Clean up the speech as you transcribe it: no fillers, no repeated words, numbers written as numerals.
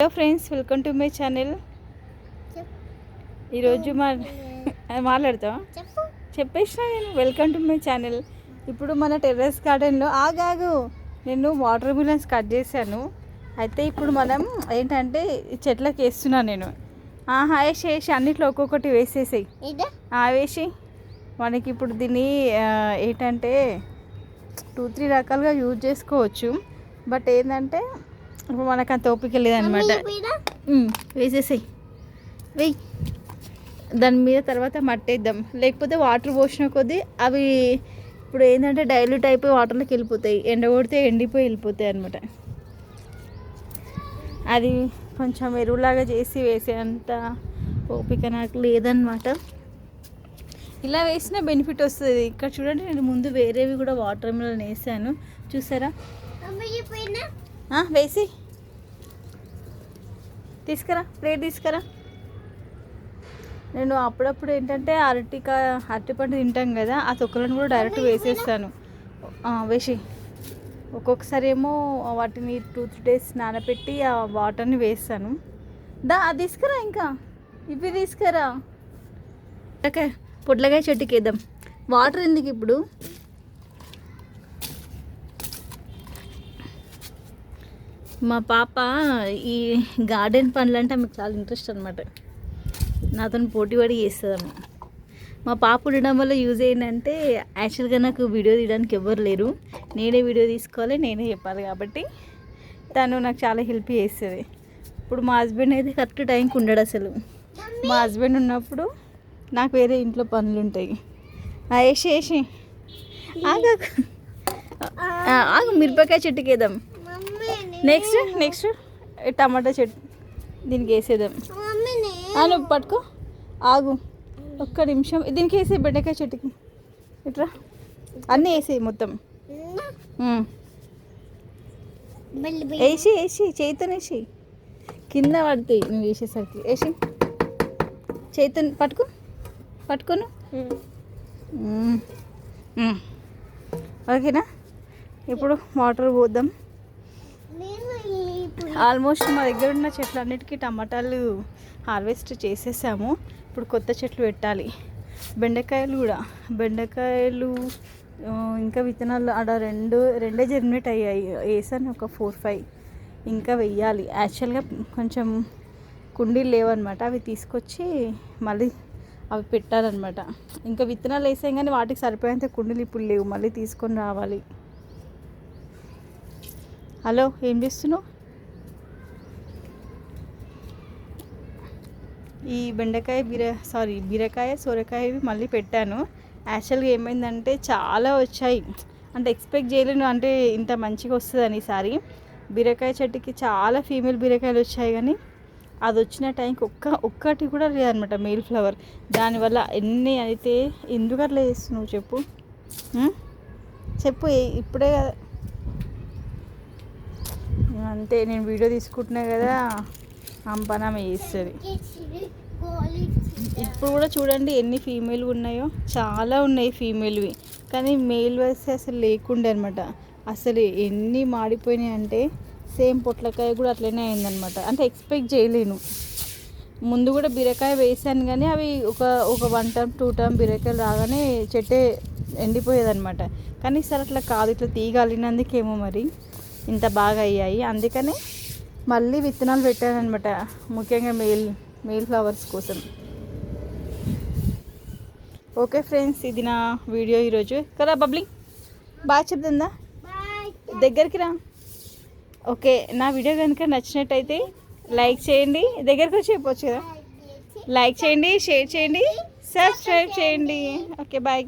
Hello friends, welcome to my channel. ఈరోజు మాట్లాడతావా? చెప్పేసిన నేను. Welcome to my channel. ఇప్పుడు మన టెర్రస్ గార్డెన్లో ఆగాగు నేను వాటర్ మిలన్స్ కట్ చేశాను. అయితే ఇప్పుడు మనం ఏంటంటే చెట్లకి వేస్తున్నాను నేను. వేసి అన్నిట్లో ఒక్కొక్కటి వేసేసాయి. వేసి మనకి ఇప్పుడు దీన్ని ఏంటంటే 2-3 రకాలుగా యూజ్ చేసుకోవచ్చు. బట్ ఏంటంటే ఇప్పుడు మనకు అంత ఓపిక లేదనమాట. వేసేసాయి, వెయ్యి. దాని మీద తర్వాత మట్టేద్దాం, లేకపోతే వాటర్ పోసిన కొద్దీ అవి ఇప్పుడు ఏంటంటే డైల్యూట్ అయిపోయి వాటర్లోకి వెళ్ళిపోతాయి. ఎండగొడితే ఎండిపోయి వెళ్ళిపోతాయి అనమాట. అది కొంచెం ఎరువులాగా చేసి వేసేంత ఓపిక నాకు లేదనమాట. ఇలా వేసినా బెనిఫిట్ వస్తుంది. ఇక్కడ చూడండి, నేను ముందు వేరేవి కూడా వాటర్ మిలన్ వేసాను, చూసారా? వేసి తీసుకురా, ప్లేట్ తీసుకురా. నేను అప్పుడప్పుడు ఏంటంటే అరటిపండు తింటాం కదా, ఆ తొక్కలను కూడా డైరెక్ట్ వేసేస్తాను. వేసి ఒక్కొక్కసారి ఏమో వాటిని 2-3 డేస్ నానబెట్టి ఆ వాటర్ని వేస్తాను. అది తీసుకురా, ఇంకా ఇవి తీసుకురా. పొట్లకాయ చెట్టుకి వేద్దాం. వాటర్ ఎందుకు ఇప్పుడు? మా పాప ఈ గార్డెన్ పనులు అంటే ఆమెకు చాలా ఇంట్రెస్ట్ అనమాట. నాతో పోటీ పడి చేస్తుందమ్మ. మా పాప ఉండడం వల్ల యూజ్ ఏంటంటే, యాక్చువల్గా నాకు వీడియో తీయడానికి ఎవ్వరు లేరు, నేనే వీడియో తీసుకోవాలి, నేనే చెప్పాలి. కాబట్టి తను నాకు చాలా హెల్ప్ చేస్తుంది. ఇప్పుడు మా హస్బెండ్ అయితే కరెక్ట్ టైంకి ఉండడు అసలు. మా హస్బెండ్ ఉన్నప్పుడు నాకు వేరే ఇంట్లో పనులు ఉంటాయి. వేసి ఆగు మిరపకాయ చెట్టుకి వేద్దాం. నెక్స్ట్ టమాటా చెట్టు దీనికి వేసేద్దాం. నువ్వు పట్టుకో, ఆగు ఒక్క నిమిషం. దీనికి వేసే బెండకాయ చెట్టుకి ఇట్లా అన్నీ వేసేయి మొత్తం. వేసి చేతితో వేసి కింద పడుతాయి నువ్వు వేసేసరికి. వేసి చేతితో పట్టుకోను. ఓకేనా? ఇప్పుడు వాటర్ పోద్దాం. ఆల్మోస్ట్ మా దగ్గర ఉన్న చెట్లు అన్నిటికీ టమాటాలు హార్వెస్ట్ చేసేసాము. ఇప్పుడు కొత్త చెట్లు పెట్టాలి. బెండకాయలు ఇంకా విత్తనాలు ఆడ రెండే జర్మినేట్ అయ్యాయి. వేసాను ఒక 4-5 ఇంకా వెయ్యాలి. యాక్చువల్గా కొంచెం కుండీలు లేవన్నమాట, అవి తీసుకొచ్చి మళ్ళీ అవి పెట్టాలన్నమాట. ఇంకా విత్తనాలు వేసాం కానీ వాటికి సరిపోయేంత కుండీలు ఇప్పుడు లేవు, మళ్ళీ తీసుకొని రావాలి. హలో, ఏం చేస్తున్నావు? ఈ బీరకాయ సొరకాయ మళ్ళీ పెట్టాను. యాక్చువల్గా ఏమైందంటే చాలా వచ్చాయి, అంటే ఎక్స్పెక్ట్ చేయలేను అంటే ఇంత మంచిగా వస్తుందని. ఈసారి బీరకాయ చెట్టుకి చాలా ఫీమేల్ బీరకాయలు వచ్చాయి, కానీ అది వచ్చిన టైంకి ఒక్కటి కూడా లేదనమాట మేల్ ఫ్లవర్. దానివల్ల ఎన్ని అయితే ఎందుకు అట్లా చేస్తున్నావు చెప్పు ఇప్పుడే కదా. అంతే, నేను వీడియో తీసుకుంటున్నా కదా, ఆమె చేస్తుంది. ఇప్పుడు కూడా చూడండి ఎన్ని ఫీమేల్ ఉన్నాయో, చాలా ఉన్నాయి ఫీమేల్వి, కానీ మేల్ వేస్తే అసలు లేకుండే అనమాట. అసలు ఎన్ని మాడిపోయినాయి అంటే సేమ్ పొట్లకాయ కూడా అట్లనే అయిందనమాట. అంటే ఎక్స్పెక్ట్ చేయలేను. ముందు కూడా బీరకాయ వేసాను, కానీ అవి ఒక 1 టర్మ్ 2 టర్మ్ బీరకాయలు రాగానే చెట్టే ఎండిపోయేదనమాట. కానీ ఈసారి అట్లా కాదు, ఇట్లా తీగలినందుకేమో మరి ఇంత బాగా అయ్యాయి. అందుకనే మళ్ళీ విత్తనాలు పెట్టానమాట, ముఖ్యంగా మేల్ ఫ్లవర్స్ కోసం. ఓకే ఫ్రెండ్స్, ఇది నా వీడియో ఈరోజు కదా. బబ్లీ బాగా చెప్తుందా, దగ్గరికి రా. ఓకే, నా వీడియో కనుక నచ్చినట్టయితే లైక్ చేయండి, దగ్గరికి వచ్చి చెప్పవచ్చు కదా. లైక్ చేయండి, షేర్ చేయండి, సబ్స్క్రైబ్ చేయండి. Okay, bye.